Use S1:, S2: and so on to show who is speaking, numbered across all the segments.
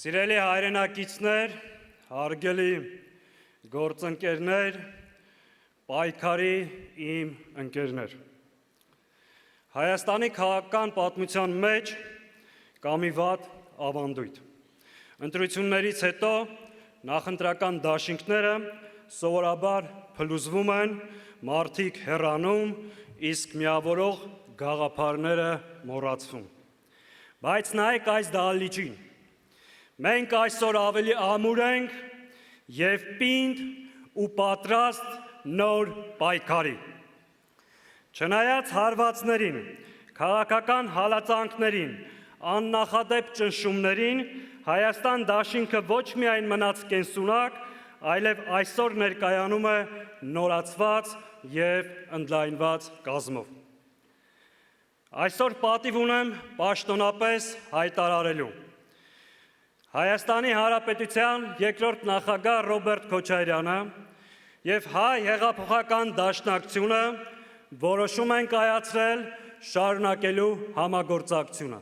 S1: Սիրելի հայրենակիցներ, հարգելի գործընկերներ, պայքարի իմ ընկերներ։ Հայաստանի քաղաքական պատմության մեջ կա մի վատ ավանդույթ։ Ընտրություններից հետո նախընտրական դաշինքները սովորաբար փլուզվում են, մարդիկ հեռանում, իսկ միավորող գաղափարները մոռացվում։ Բայց նայեք այս դահլիճին։ Մենք այսօր ավելի ամուր ենք և պինդ ու պատրաստ նոր պայքարի։ Չնայած հարվածներին, քաղաքական հալածանքներին, աննախադեպ ճնշումներին, Հայաստան դաշինքը ոչ միայն մնաց կենսունակ, այլև այսօր ներկայանում է նորացված և ընդլայնված կազմով։ Այսօր պատիվ ունեմ պաշտոնապես հայտարարելու։ Հայաստանի Հանրապետության երկրորդ նախագահ Ռոբերտ Քոչարյանը և Հայ հեղափոխական դաշնակցությունը որոշում են կայացրել շարունակելու համագործակցությունը։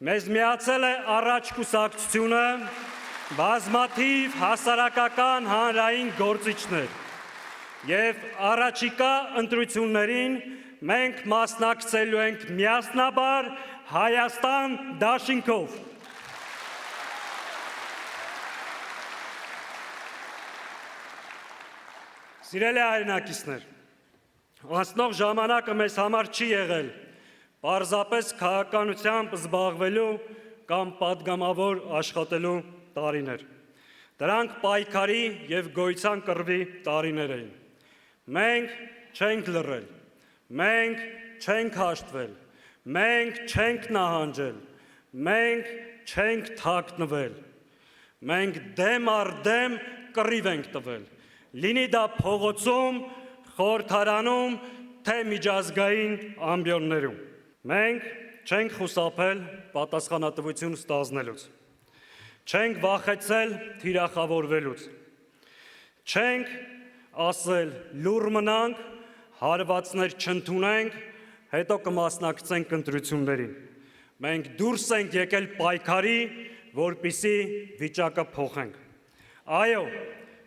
S1: Մեզ միացել է առաջ կուսակցությունը, բազմաթիվ հասարակական հանրային գործիչներ և առաջիկա ընտրություններին մենք մասնակցելու ենք միասնաբար Հայաստան դաշինքով։ Սիրելի հայրենակիցներ, անցնող ժամանակը մեզ համար չի եղել պարզապես քաղաքականությամբ զբաղվելու կամ պատգամավոր աշխատելու տարիներ։ Դրանք պայքարի և գոյության կռվի տարիներ էին։ Մենք չենք լռել, մենք չենք հաշտվել, մենք չենք նահանջել, մենք չենք թաքնվել, մենք դեմ առ դեմ կռիվ ենք տվել, լինի դա փողոցում, խորհրդարանում, թե միջազգային ամբիոններում։ Մենք չենք խուսափել պատասխանատվություն ստանձնելուց, չենք վախեցել թիրախավորվելուց, չենք ասել լուռ մնանք, հարվածներ չընդունենք, հետո կմասնակցենք ընտրություններին։ Մենք դուրս ենք եկել պայքարի, որպեսզի վիճակը փոխենք։ Այո,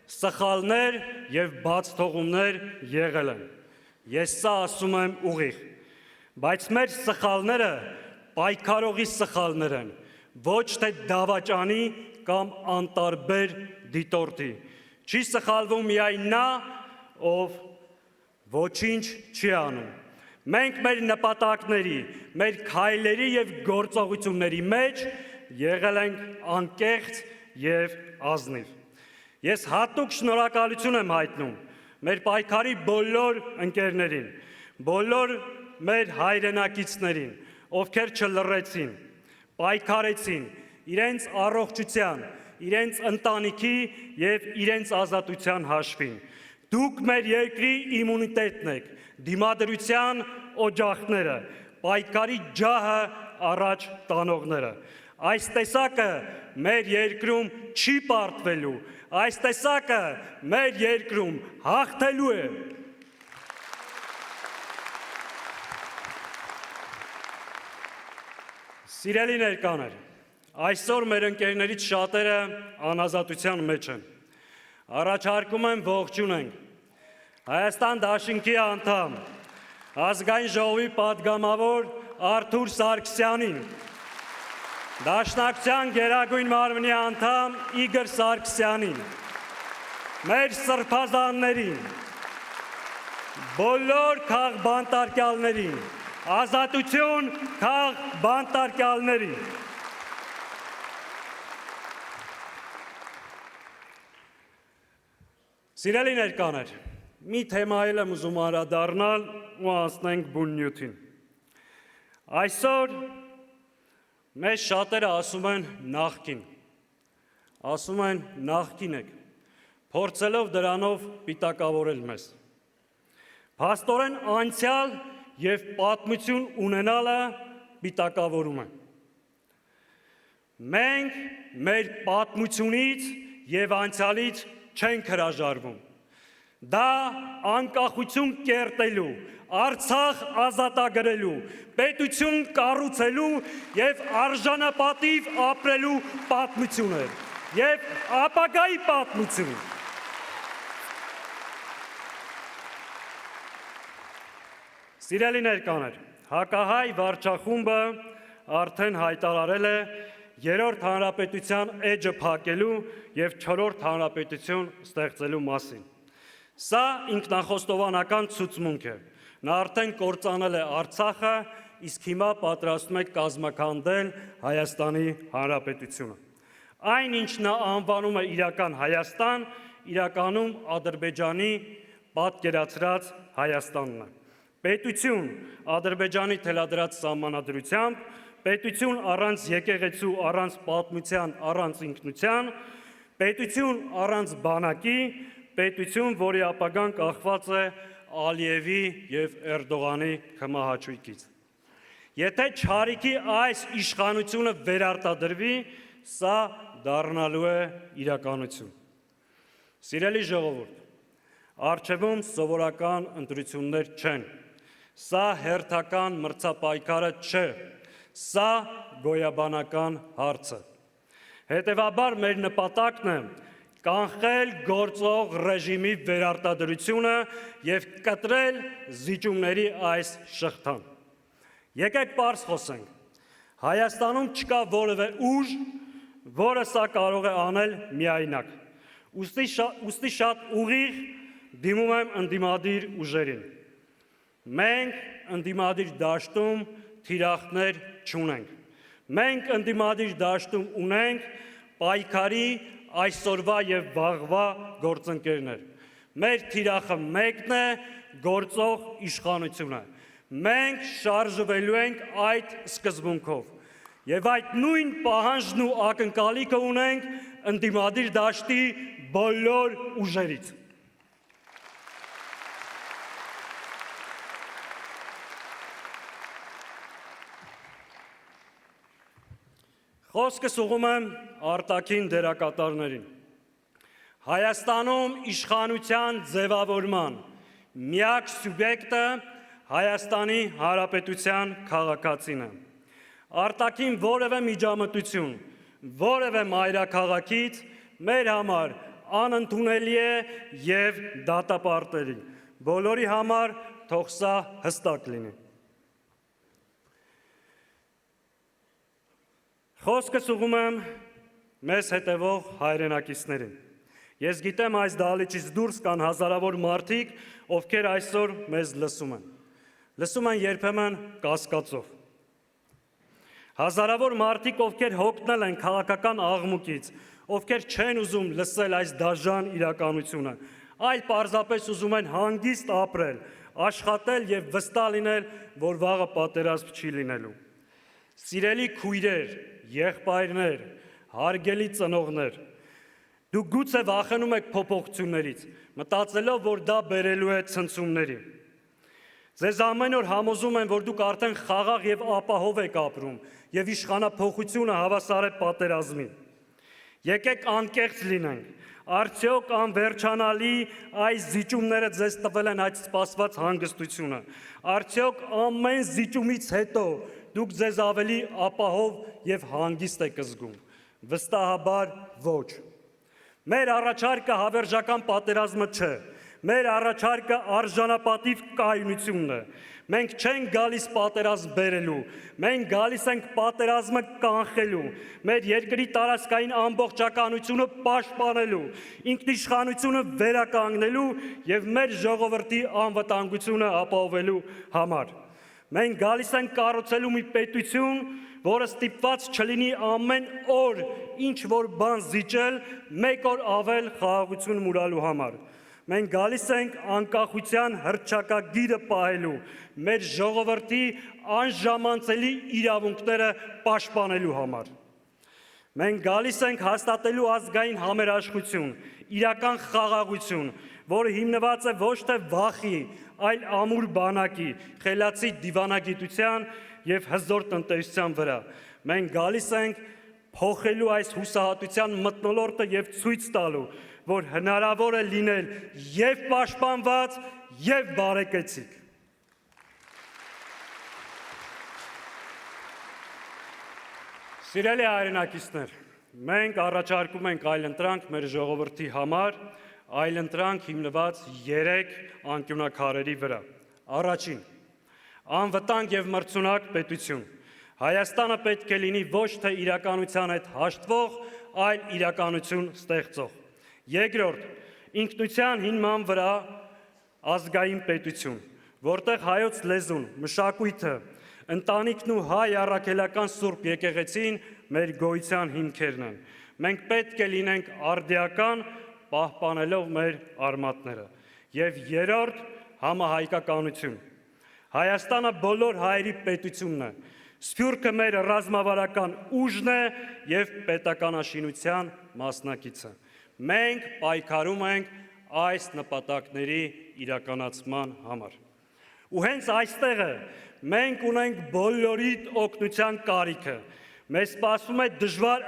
S1: սխալներ և բացթողումներ եղել են։ Ես սա ասում եմ ուղիղ, բայց մեր սխալները պայքարողի սխալներ են, ոչ թե դավաճանի կամ անտարբեր դիտորդի։ Չի սխալվում միայն նա, ով ոչինչ չի անում։ Մենք մեր նպատակների, մեր քայլերի և գործողությունների մեջ եղել ենք անկեղծ և ազնիվ։ Ես հատուկ շնորհակալություն եմ հայտնում մեր պայքարի բոլոր ընկերներին, բոլոր մեր հայրենակիցներին, ովքեր չլռեցին, պայքարեցին իրենց առողջության, իրենց ընտանիքի և իրենց ազատության հաշվին։ Դուք մեր երկրի իմունիտետն եք, դիմադրության օջախները, պայքարի ջահը առաջ տանողները։ Այս տեսակը մեր երկրում չի պարտվելու, այս տեսակը մեր երկրում հաղթելու է։ Սիրելի ներկաներ, այսօր մեր ընկերներից շատերը անազատության մեջ են։ Առաջարկում եմ ողջունենք Հայաստան դաշինքի անդամ, Ազգային ժողովի պատգամավոր Արթուր Սարգսյանին, Դաշնակցության գերագույն մարմնի անդամ Իգոր Սարգսյանին, մեր սրբազաններին, բոլոր քաղբանտարկյալներին, ազատություն քաղբանտարկյալներին։ Սիրելի ներկաներ, մի թեմայել եմ ուզում անդրադառնալ ու անցնենք բուն նյութին։ Այսօր մեզ շատերը ասում են նախկին, ասում են նախկին եք, փորձելով դրանով պիտակավորել մեզ։ Փաստորեն անցյալ և պատմություն ունենալը պիտակավորում է։ Մենք մեր պատմությունից և անցյալից չենք հրաժարվում։ Դա անկախություն կերտելու, Արցախ ազատագրելու, պետություն կառուցելու եւ արժանապատիվ ապրելու պատմություն է եւ ապագայի պատմություն։ Սիրելի ներկաներ, հակահայ վարչախումբը արդեն հայտարարել է երրորդ հանրապետության էջը փակելու եւ չորրորդ հանրապետություն ստեղծելու մասին։ Սա ինքնախոստովանական ցուցմունք է։ Նա արդեն կործանել է Արցախը, իսկ հիմա պատրաստում է կազմաքանդել Հայաստանի Հանրապետությունը։ Այն, ինչ նա անվանում է իրական Հայաստան, իրականում Ադրբեջանի պատկերացրած Հայաստանն է։ Պետություն Ադրբեջանի թելադրած սահմանադրությամբ, պետություն առանց եկեղեցու, առանց պատմության, առանց ինքնության, պետություն առանց բանակի, պետություն, որի ապագան կախված է Ալիևի եւ Էրդողանի քմահաճույքից։ Եթե չարիքի այս իշխանությունը վերարտադրվի, սա դառնալու է իրականություն։ Սիրելի ժողովուրդ, առջևում սովորական ընտրություններ չեն։ Սա հերթական մրցապայքարը չէ, սա գոյաբանական հարց է։ Հետևաբար մեր նպատակն է կանխել գործող ռեժիմի վերարտադրությունը եւ կտրել զիջումների այս շղթան։ Եկեք պարզ խոսենք։ Հայաստանում չկա որևէ ուժ, որը սա կարող է անել միայնակ։ Ուստի շատ ուղիղ դիմում եմ ընդդիմադիր ուժերին։ Մենք ընդդիմադիր դաշտում թիրախներ չունենք։ Մենք ընդդիմադիր դաշտում ունենք պայքարի այսօրվա եւ վաղվա գործընկերներ։ Մեր թիրախը մեկն է, գործող իշխանությունը։ Մենք շարժվելու ենք այդ սկզբունքով։ Եվ այդ նույն պահանջն ու ակնկալիքը ունենք ընդդիմադիր դաշտի բոլոր ուժերից։ Խոսքս ուղղում եմ արտաքին դերակատարներին։ Հայաստանում իշխանության ձևավորման միակ սուբյեկտը Հայաստանի Հանրապետության քաղաքացին է։ Արտաքին որևէ միջամտություն, որևէ մայրաքաղաքից մեր համար անընդունելի է եւ դատապարտելի։ Բոլորի համար թող սա հստակ լինի։ Խոսքս ուղղում եմ մեզ հետևող հայրենակիցներին։ Ես գիտեմ այս դահլիճից դուրս կան հազարավոր մարդիկ, ովքեր այսօր մեզ լսում են։ Լսում են երբեմն կասկածով։ Հազարավոր մարդիկ, ովքեր հոգնել են քաղաքական աղմուկից, ովքեր չեն ուզում լսել այս դաժան իրականությունը, այլ պարզապես ուզում են հանգիստ ապրել, աշխատել եւ վստահ լինել, որ վաղը պատերազմ չի լինելու։ Սիրելի քույրեր, եղբայրներ, հարգելի ծնողներ, դուք գուցե վախենում եք փոփոխություններից, մտածելով, որ դա բերելու է ցնցումների։ Ձեզ ամեն օր համոզում են, որ դուք արդեն խաղաղ եւ ապահով եք ապրում եւ իշխանափոխությունը հավասար է պատերազմին։ Եկեք անկեղծ լինենք։ Արդյոք անվերջանալի այս զիջումները ձեզ տվել են այդ սպասված հանգստությունը։ Արդյոք ամեն զիջումից հետո դուք ձեզ ավելի ապահով եւ հանգիստ եք զգում։ Վստահաբար ոչ։ Մեր առաջարկը հավերժական պատերազմը չէ։ Մեր առաջարկը արժանապատիվ կայունությունն է։ Մենք չենք գալիս պատերազմ բերելու, մենք գալիս ենք պատերազմը կանխելու, մեր երկրի տարածքային ամբողջականությունը պաշտպանելու, ինքնիշխանությունը վերականգնելու եւ մեր ժողովրդի անվտանգությունը ապահովելու համար։ Մենք գալիս ենք կառուցելու մի պետություն, որը ստիպված չլինի ամեն օր ինչ որ բան զիջել, մեկ օր ավել խաղաղություն մուրալու համար։ Մենք գալիս ենք անկախության հռչակագիրը պահելու, մեր ժողովրդի անժամանցելի իրավունքները պաշտպանելու համար։ Մենք գալիս ենք հաստատելու ազգային համերաշխություն, իրական խաղաղություն, որը հիմնված է ոչ թե վախի, այլ ամուր բանակի, խելացի դիվանագիտության եւ հզոր տնտեսության վրա։ Մենք գալիս ենք փոխելու այս հուսահատության մթնոլորտը եւ ցույց տալու, որ հնարավոր է լինել եւ պաշտպանված, եւ բարեկեցիկ։ Սիրելի հայրենակիցներ, մենք առաջարկում ենք այլընտրանք մեր ժողովրդի համար, այլընտրանք հիմնված 3 անկյունաքարերի վրա։ Առաջին, անվտանգ եւ մրցունակ պետություն։ Հայաստանը պետք է լինի ոչ թե իրականության հետ հաշտվող, այլ իրականություն ստեղծող։ Երկրորդ, ինքնության հիման վրա ազգային պետություն, որտեղ հայոց լեզուն, մշակույթը, ընտանիքն ու հայ առաքելական սուրբ եկեղեցին մեր գոյության հիմքերն են։ Մենք պետք է լինենք արդիական, պահպանելով մեր արմատները։ Եվ երրորդ, համահայկականություն։ Հայաստանը բոլոր հայերի պետությունն է։ Սփյուռքը մեր ռազմավարական ուժն է եւ պետականաշինության մասնակիցը։ Մենք պայքարում ենք այս նպատակների իրականացման համար։ Ու հենց այստեղ է մենք ունենք բոլորի օգնության կարիքը։ Մեզ սպասվում է դժվար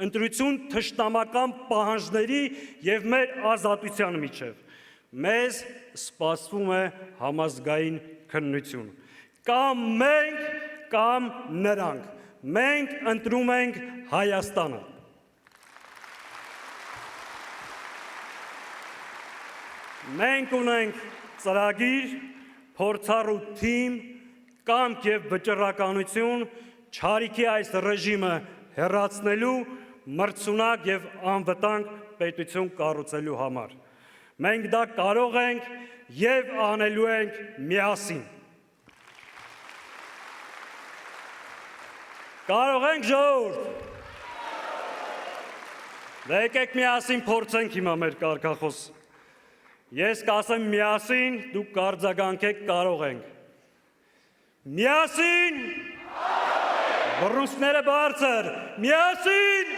S1: ընտրություն թշնամական պահանջների եւ մեր ազատության միջև։ Մեզ սպասվում է համազգային քննություն։ Կամ մենք, կամ նրանք։ Մենք ընտրում ենք Հայաստանը։ Մենք ունենք ծրագիր, փորձառու թիմ, կամք եւ վճռականություն չարիքի այս ռեժիմը հեռացնելու, մրցունակ եւ անվտանգ պետություն կառուցելու համար։ Մենք դա կարող ենք եւ անելու ենք միասին։ Կարող ենք ժողովուրդ։ Դե եկեք միասին փորձենք հիմա մեր կարգախոսը։ Ես կասեմ միասին, դուք կարձագանքեք կարող ենք։ Միասին, բռունցքները բարձր, միասին,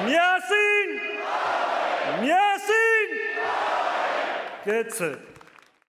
S1: միասին, միասին, կեցը։